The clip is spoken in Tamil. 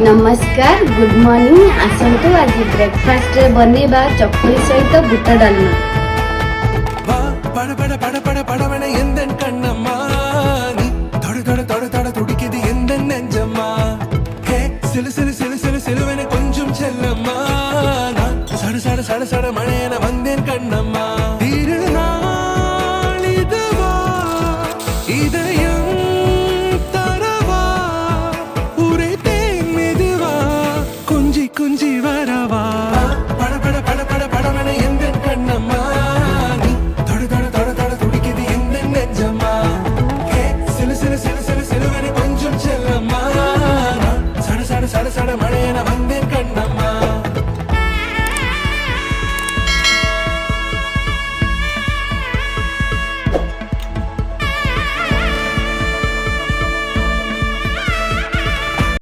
नमस्कार गुड मॉर्निंग आसतु आज ब्रेकफास्ट बनैबा चकुली सहित बुट डालमा குஞ்சி வரவா பட பட பட பட படவன எந்த கண்ணம்மா நீ தொட தொட தொட தொட துடிக்குது எந்த நெஞ்சம்மா ஹே சிலு சிலு சிலு சிலு சிலுவன கொஞ்சம் செல்லம்மா சட சட சட சட மழையன